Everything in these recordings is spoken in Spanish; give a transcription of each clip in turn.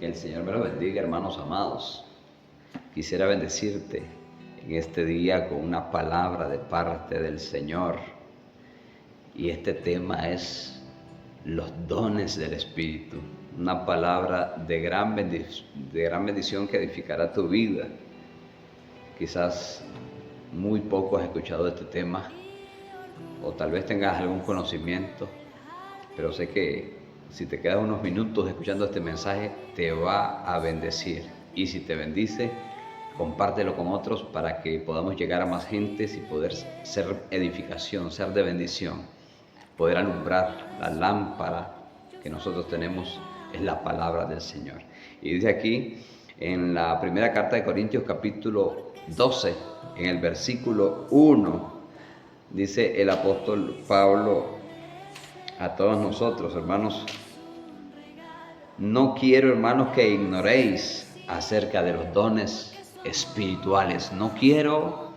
Que el Señor me los bendiga, hermanos amados. Quisiera bendecirte en este día con una palabra de parte del Señor. Y este tema es los dones del Espíritu. Una palabra de gran bendición que edificará tu vida. Quizás muy poco has escuchado este tema, o tal vez tengas algún conocimiento, pero sé que si te quedas unos minutos escuchando este mensaje, te va a bendecir. Y si te bendice, compártelo con otros para que podamos llegar a más gentes y poder ser edificación, ser de bendición. Poder alumbrar la lámpara que nosotros tenemos es la palabra del Señor. Y dice aquí en la primera carta de Corintios capítulo 12, en el versículo 1, dice el apóstol Pablo a todos nosotros, hermanos: no quiero, hermanos, que ignoréis acerca de los dones espirituales. No quiero,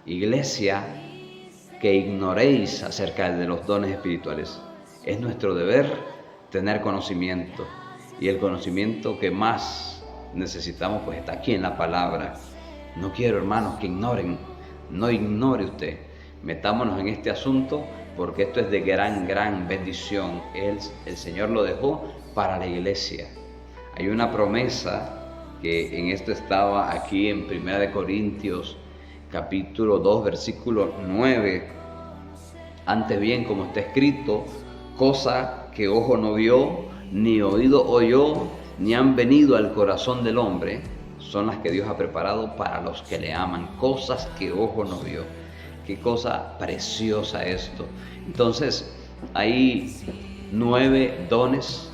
iglesia, que ignoréis acerca de los dones espirituales. Es nuestro deber tener conocimiento, y el conocimiento que más necesitamos pues está aquí en la palabra. No quiero, hermanos, que ignoren. No ignore usted. Metámonos en este asunto porque esto es de gran bendición. El Señor lo dejó para la iglesia. Hay una promesa que en esto estaba aquí en 1 Corintios capítulo 2 versículo 9. Antes bien, como está escrito, cosa que ojo no vio, ni oído oyó, ni han venido al corazón del hombre, son las que Dios ha preparado para los que le aman. Cosas que ojo no vio. Qué cosa preciosa esto. Entonces, hay 9 dones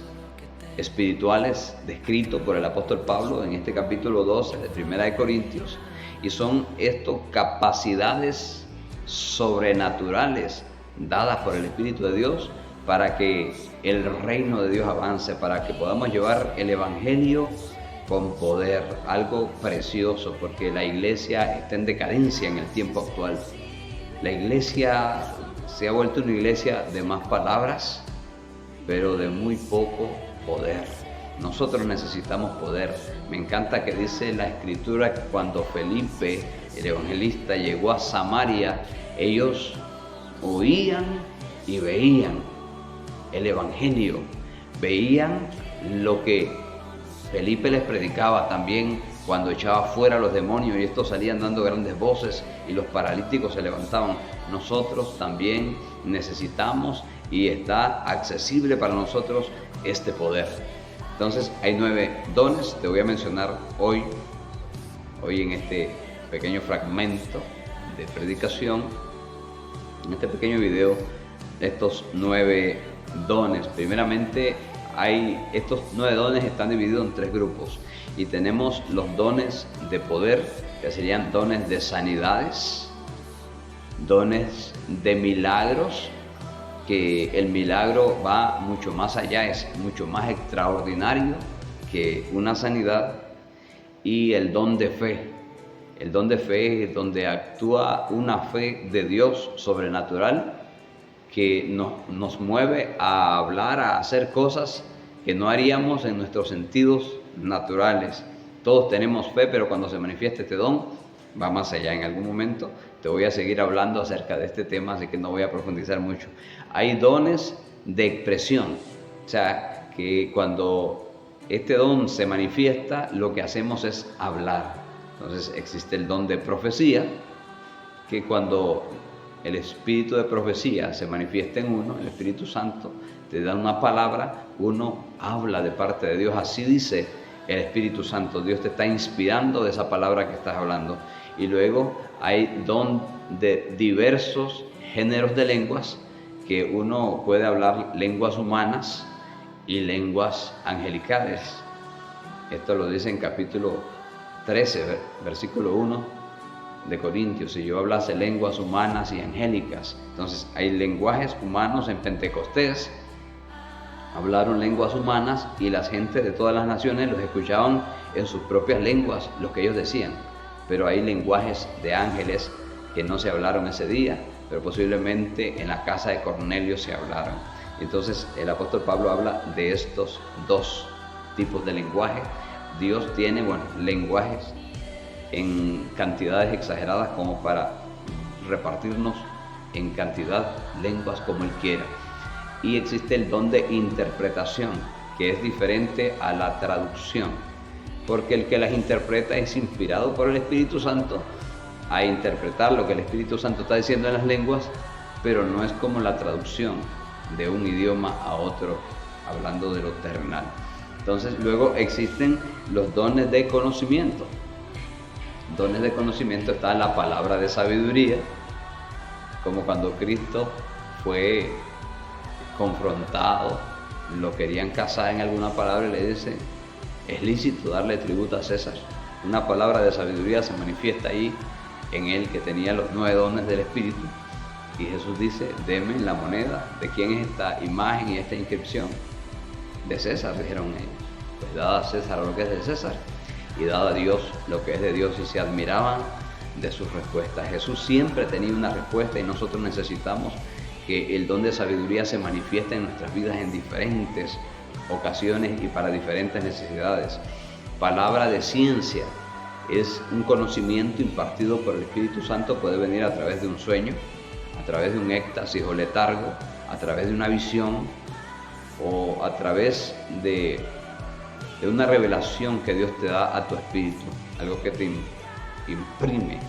espirituales descritos por el apóstol Pablo en este capítulo 12 de 1 Corintios, y son estas capacidades sobrenaturales dadas por el Espíritu de Dios para que el reino de Dios avance, para que podamos llevar el evangelio con poder. Algo precioso, porque la iglesia está en decadencia en el tiempo actual. La iglesia se ha vuelto una iglesia de más palabras, pero de muy poco poder. Nosotros necesitamos poder. Me encanta que dice la escritura que cuando Felipe, el evangelista, llegó a Samaria, ellos oían y veían el evangelio, veían lo que Felipe les predicaba. También cuando echaba fuera a los demonios y estos salían dando grandes voces y los paralíticos se levantaban. Nosotros también necesitamos, y está accesible para nosotros este poder. Entonces hay 9 dones. Te voy a mencionar hoy en este pequeño fragmento de predicación, en este pequeño video, estos 9 dones. Primeramente, estos 9 dones están divididos en 3 grupos, y tenemos los dones de poder, que serían dones de sanidades, dones de milagros, que el milagro va mucho más allá, es mucho más extraordinario que una sanidad, y el don de fe. El don de fe es donde actúa una fe de Dios sobrenatural que nos mueve a hablar, a hacer cosas que no haríamos en nuestros sentidos naturales. Todos tenemos fe, pero cuando se manifiesta este don, va más allá. En algún momento te voy a seguir hablando acerca de este tema, así que no voy a profundizar mucho. Hay dones de expresión, o sea, que cuando este don se manifiesta, lo que hacemos es hablar. Entonces existe el don de profecía, que cuando el espíritu de profecía se manifiesta en uno, el Espíritu Santo te da una palabra, uno habla de parte de Dios. Así dice el Espíritu Santo, Dios te está inspirando de esa palabra que estás hablando. Y luego hay don de diversos géneros de lenguas, que uno puede hablar lenguas humanas y lenguas angelicales. Esto lo dice en capítulo 13, versículo 1 de Corintios. Si yo hablase lenguas humanas y angélicas. Entonces hay lenguajes humanos. En Pentecostés hablaron lenguas humanas y las gentes de todas las naciones los escuchaban en sus propias lenguas, lo que ellos decían. Pero hay lenguajes de ángeles que no se hablaron ese día, pero posiblemente en la casa de Cornelio se hablaron. Entonces el apóstol Pablo habla de estos 2 tipos de lenguaje. Dios tiene, lenguajes en cantidades exageradas como para repartirnos en cantidad lenguas como Él quiera. Y existe el don de interpretación, que es diferente a la traducción, porque el que las interpreta es inspirado por el Espíritu Santo a interpretar lo que el Espíritu Santo está diciendo en las lenguas, pero no es como la traducción de un idioma a otro, hablando de lo terrenal. Entonces luego existen los dones de conocimiento. Dones de conocimiento está la palabra de sabiduría, como cuando Cristo fue confrontado, lo querían casar en alguna palabra y le dice, es lícito darle tributo a César. Una palabra de sabiduría se manifiesta ahí en él, que tenía los 9 dones del Espíritu, y Jesús dice, deme la moneda, ¿de quién es esta imagen y esta inscripción? De César, dijeron ellos. Pues dada a César lo que es de César, y dada a Dios lo que es de Dios, y se admiraban de sus respuestas. Jesús siempre tenía una respuesta, y nosotros necesitamos que el don de sabiduría se manifieste en nuestras vidas en diferentes ocasiones y para diferentes necesidades. Palabra de ciencia es un conocimiento impartido por el Espíritu Santo, puede venir a través de un sueño, a través de un éxtasis o letargo, a través de una visión o a través de una revelación que Dios te da a tu espíritu, algo que te imprime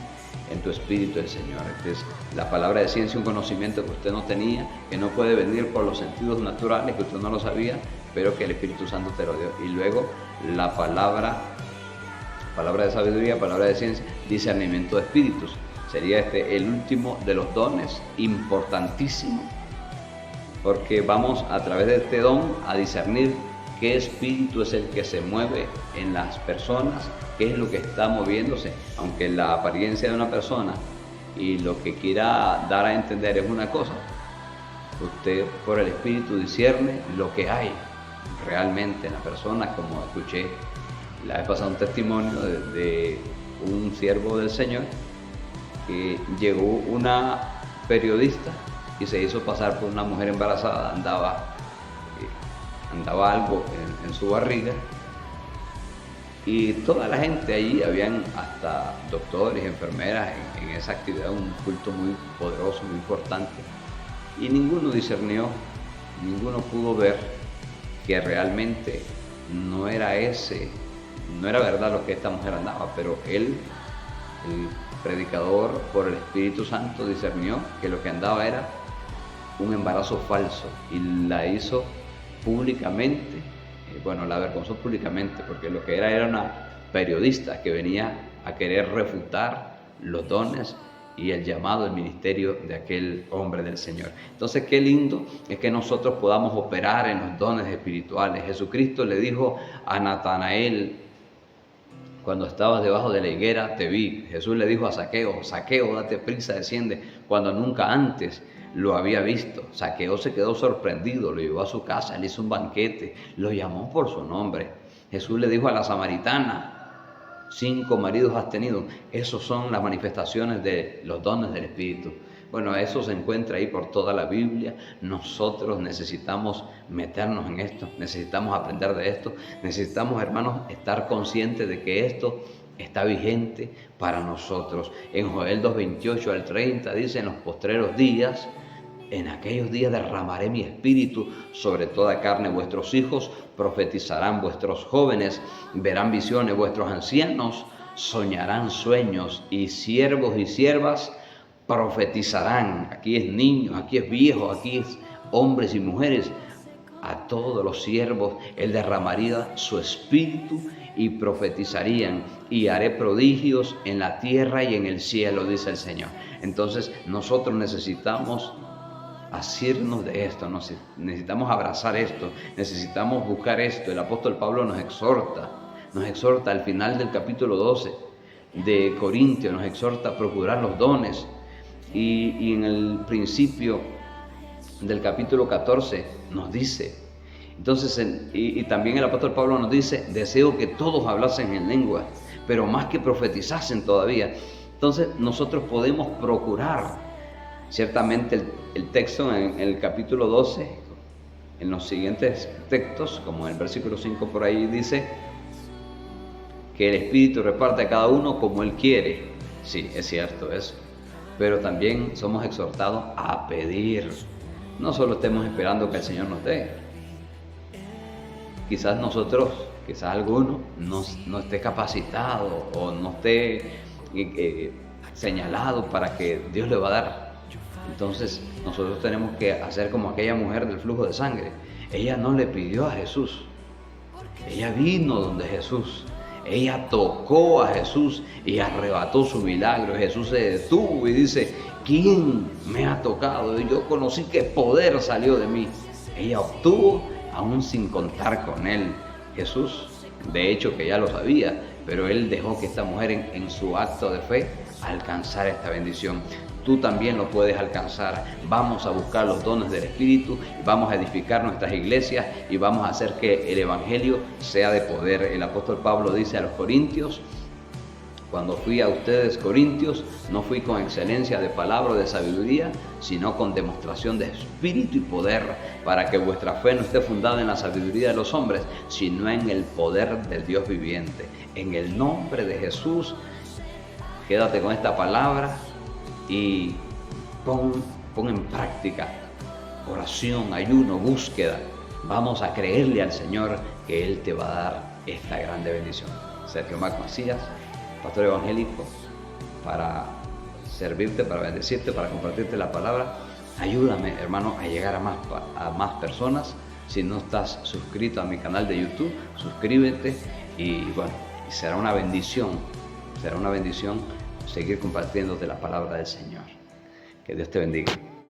en tu espíritu el Señor. Entonces, la palabra de ciencia es un conocimiento que usted no tenía, que no puede venir por los sentidos naturales, que usted no lo sabía, pero que el Espíritu Santo te lo dio. Y luego la palabra de sabiduría, palabra de ciencia, discernimiento de espíritus. Sería el último de los dones, importantísimo, porque vamos a través de este don a discernir qué espíritu es el que se mueve en las personas, qué es lo que está moviéndose, aunque la apariencia de una persona y lo que quiera dar a entender es una cosa, usted por el espíritu discierne lo que hay realmente en la persona, como escuché la vez pasada un testimonio de un siervo del Señor, que llegó una periodista y se hizo pasar por una mujer embarazada, andaba algo en su barriga, y toda la gente allí, habían hasta doctores, enfermeras en esa actividad, un culto muy poderoso, muy importante, y ninguno discernió, ninguno pudo ver que realmente no era verdad lo que esta mujer andaba, pero él, el predicador por el Espíritu Santo, discernió que lo que andaba era un embarazo falso, y la hizo públicamente, la avergonzó públicamente, porque lo que era una periodista que venía a querer refutar los dones y el llamado, el ministerio de aquel hombre del Señor. Entonces, qué lindo es que nosotros podamos operar en los dones espirituales. Jesucristo le dijo a Natanael, cuando estabas debajo de la higuera te vi. Jesús le dijo a Zaqueo, Zaqueo, date prisa, desciende, cuando nunca antes lo había visto. Zaqueo se quedó sorprendido, lo llevó a su casa, le hizo un banquete, lo llamó por su nombre. Jesús le dijo a la samaritana, 5 maridos has tenido. Esos son las manifestaciones de los dones del Espíritu. Eso se encuentra ahí por toda la Biblia. Nosotros necesitamos meternos en esto, necesitamos aprender de esto, necesitamos, hermanos, estar conscientes de que esto está vigente para nosotros. En Joel 2:28 al 30 dice, en los postreros días, en aquellos días derramaré mi espíritu sobre toda carne, vuestros hijos profetizarán, vuestros jóvenes verán visiones, vuestros ancianos soñarán sueños, y siervos y siervas profetizarán. Aquí es niños, aquí es viejos, aquí es hombres y mujeres. A todos los siervos Él derramaría su espíritu y profetizarían, y haré prodigios en la tierra y en el cielo, dice el Señor. Entonces nosotros necesitamos asirnos de esto, necesitamos abrazar esto, necesitamos buscar esto. El apóstol Pablo nos exhorta al final del capítulo 12 de Corintios, nos exhorta a procurar los dones, y en el principio del capítulo 14 nos dice, entonces, y también el apóstol Pablo nos dice, deseo que todos hablasen en lengua, pero más que profetizasen todavía. Entonces nosotros podemos procurar. Ciertamente el texto en el capítulo 12 en los siguientes textos, como en el versículo 5 por ahí dice, que el Espíritu reparte a cada uno como Él quiere. Sí, es cierto eso. Pero también somos exhortados a pedir. No solo estemos esperando que el Señor nos dé. Quizás nosotros, quizás alguno no esté capacitado o no esté señalado para que Dios le va a dar. Entonces nosotros tenemos que hacer como aquella mujer del flujo de sangre. Ella no le pidió a Jesús. Ella vino donde Jesús. Ella tocó a Jesús y arrebató su milagro. Jesús se detuvo y dice, ¿quién me ha tocado? Y yo conocí que poder salió de mí. Ella obtuvo aún sin contar con él. Jesús, de hecho que ya lo sabía, pero él dejó que esta mujer en su acto de fe alcanzara esta bendición. Tú también lo puedes alcanzar. Vamos a buscar los dones del Espíritu, vamos a edificar nuestras iglesias y vamos a hacer que el Evangelio sea de poder. El apóstol Pablo dice a los corintios, cuando fui a ustedes, corintios, no fui con excelencia de palabra o de sabiduría, sino con demostración de espíritu y poder, para que vuestra fe no esté fundada en la sabiduría de los hombres, sino en el poder del Dios viviente. En el nombre de Jesús, quédate con esta palabra y pon en práctica oración, ayuno, búsqueda. Vamos a creerle al Señor que Él te va a dar esta grande bendición. Sergio Mac Macías, pastor evangélico, para servirte, para bendecirte, para compartirte la palabra. Ayúdame, hermano, a llegar a más personas. Si no estás suscrito a mi canal de YouTube, suscríbete y bueno, será una bendición seguir compartiéndote la palabra del Señor. Que Dios te bendiga.